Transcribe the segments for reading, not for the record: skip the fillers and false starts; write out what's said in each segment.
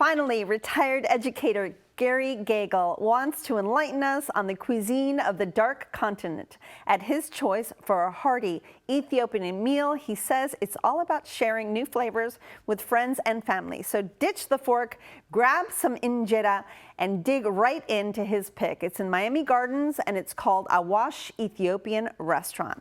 Finally, retired educator Gary Gagel wants to enlighten us on the cuisine of the Dark Continent. At his choice for a hearty Ethiopian meal, he says it's all about sharing new flavors with friends and family. So ditch the fork, grab some injera, and dig right into his pick. It's in Miami Gardens, and it's called Awash Ethiopian Restaurant.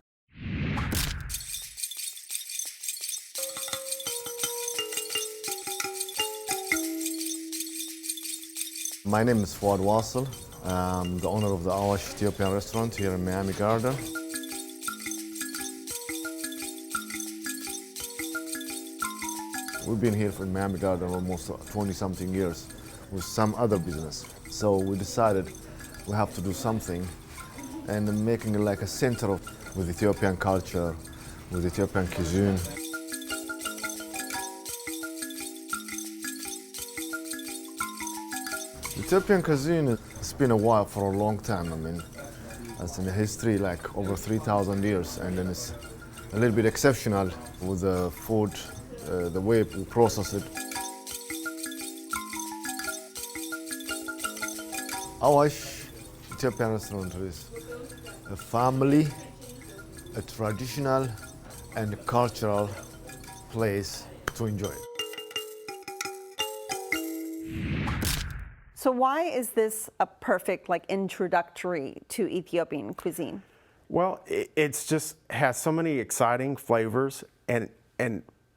My name is Fouad Wasil. I'm the owner of the Awash Ethiopian Restaurant here in Miami Garden. We've been here in Miami Garden almost 20-something years with some other business. So we decided we have to do something and making it like a center with Ethiopian culture, with Ethiopian cuisine. Ethiopian cuisine, it's been a while for a long time. I mean, it's in the history like over 3,000 years, and then it's a little bit exceptional with the food, the way we process it. Awash Ethiopian Restaurant is a family, a traditional and cultural place to enjoy. So why is this a perfect introductory to Ethiopian cuisine? Well, it's just has so many exciting flavors, and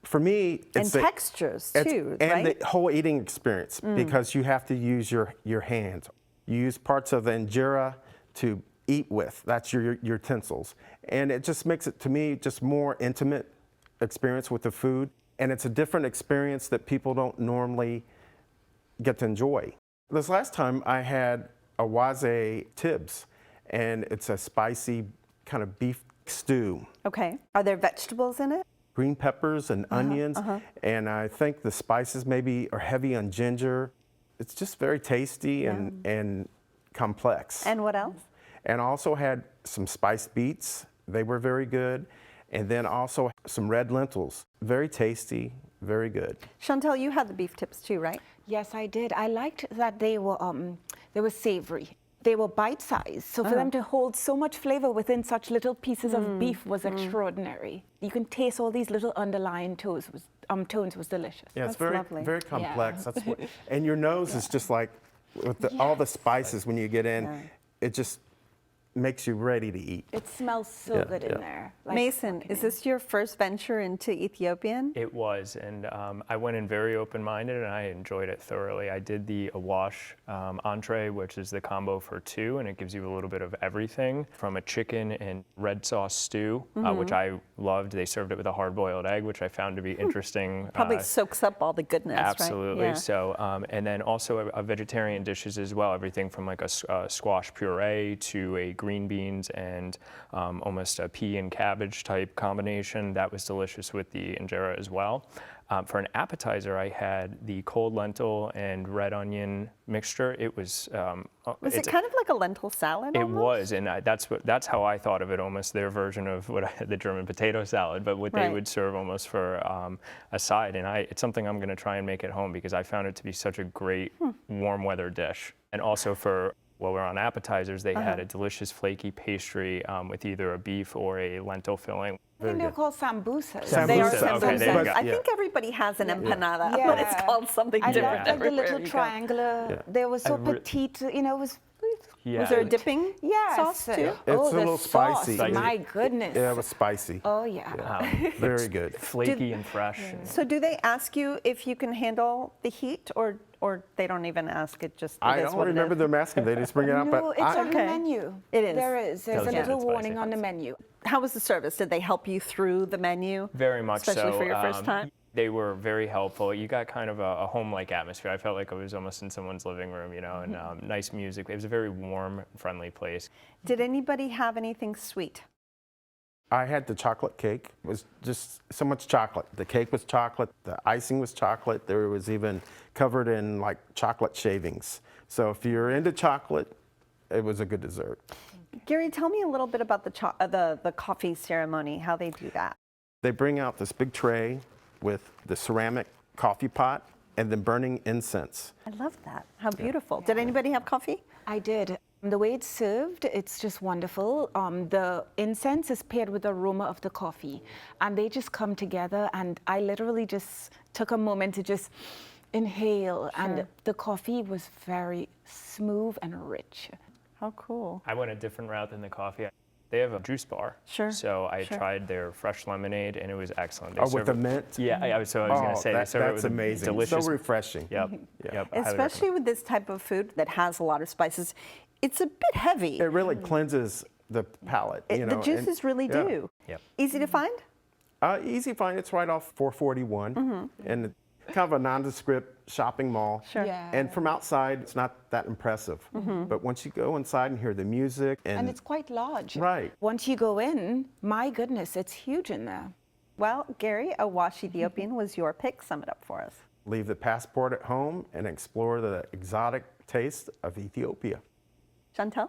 for me, it's textures too, and right? the whole eating experience, because you have to use your hands. You use parts of the injera to eat with. That's your utensils, and it just makes it, to me, just more intimate experience with the food, and it's a different experience that people don't normally get to enjoy. This last time I had awaze tibs, and it's a spicy kind of beef stew. Okay. Are there vegetables in it? Green peppers and onions, and I think the spices maybe are heavy on ginger. It's just very tasty and complex. And what else? And I also had some spiced beets. They were very good. And then also some red lentils. Very tasty, very good. Chantel, you had the beef tips too, right? Yes, I did. I liked that they were savory. They were bite-sized, so for them to hold so much flavor within such little pieces of beef was extraordinary. You can taste all these little underlying tones. Was delicious. Yeah, it's That's lovely. very complex. Yeah. That's what, and your nose is just like with all the spices when you get in. It just makes you ready to eat. It smells so good in there. Mason, is this your first venture into Ethiopian? It was, and I went in very open-minded, and I enjoyed it thoroughly. I did the Awash entree, which is the combo for two, and it gives you a little bit of everything, from a chicken and red sauce stew, which I loved. They served it with a hard-boiled egg, which I found to be interesting. Probably soaks up all the goodness, absolutely. Right? Yeah. So, and then also a vegetarian dishes as well, everything from like a squash puree to a green beans and almost a pea and cabbage type combination. That was delicious with the injera as well. For an appetizer, I had the cold lentil and red onion mixture. It was. Was it kind of like a lentil salad? It was, and that's how I thought of it. Almost their version of what I had, the German potato salad, but what they would serve almost for a side. And it's something I'm going to try and make at home because I found it to be such a great warm weather dish. And also for. While we're on appetizers, they had a delicious flaky pastry with either a beef or a lentil filling. I think they're called sambusas. They are Sambusa. sambusas. Okay, there you go. I think everybody has an empanada, but it's called something I different. loved the little triangular. They were so petite, you know, it was. Yeah. Was there a dipping sauce too? It's a little the spicy. Sauce, my goodness. Yeah, it was spicy. Oh, yeah. Very good. Flaky and fresh. So do they ask you if you can handle the heat, or they don't even ask? It just I don't remember them asking. They just bring it up. No, it's on the menu. It is. There is. There's a little warning on the menu. How was the service? Did they help you through the menu? Very much especially so. For your first time? They were very helpful. You got kind of a home-like atmosphere. I felt like I was almost in someone's living room, you know, and nice music. It was a very warm, friendly place. Did anybody have anything sweet? I had the chocolate cake. It was just so much chocolate. The cake was chocolate. The icing was chocolate. There was even covered in like chocolate shavings. So if you're into chocolate, it was a good dessert. Gary, tell me a little bit about the coffee ceremony, how they do that. They bring out this big tray with the ceramic coffee pot, and then burning incense. I love that. How beautiful. Did anybody have coffee? I did. The way it's served, it's just wonderful. The incense is paired with the aroma of the coffee, and they just come together. And I literally just took a moment to just inhale, and the coffee was very smooth and rich. How cool. I went a different route than the coffee. They have a juice bar. Sure, So I sure. tried their fresh lemonade, and it was excellent. They Oh, with serve the it- mint? Yeah, I was going to say, they serve it that's with a amazing. delicious. So refreshing. Yep. Yep. I highly Especially with this type of food that has a lot of spices. It's a bit heavy. It really cleanses the palate. You know, The juices and- really yeah. do. Yep. Easy to find? Easy find. It's right off 441, and kind of a nondescript shopping mall. Sure. Yeah. And from outside, it's not that impressive. But once you go inside and hear the music, And it's quite large. Right. Once you go in, my goodness, it's huge in there. Well, Gary, a Wash Ethiopian was your pick. Sum it up for us. leave the passport at home and explore the exotic taste of Ethiopia. Chantel?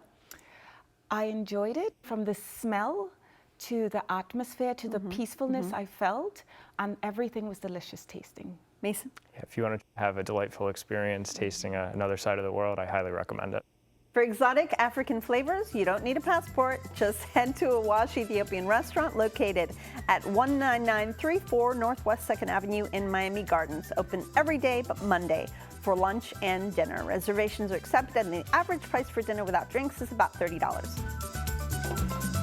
I enjoyed it from the smell to the atmosphere to the peacefulness I felt, and everything was delicious tasting. Mason? Yeah, if you want to have a delightful experience tasting another side of the world, I highly recommend it. For exotic African flavors, you don't need a passport. Just head to a Wash Ethiopian restaurant located at 19934 Northwest 2nd Avenue in Miami Gardens. Open every day but Monday for lunch and dinner. Reservations are accepted, and the average price for dinner without drinks is about $30.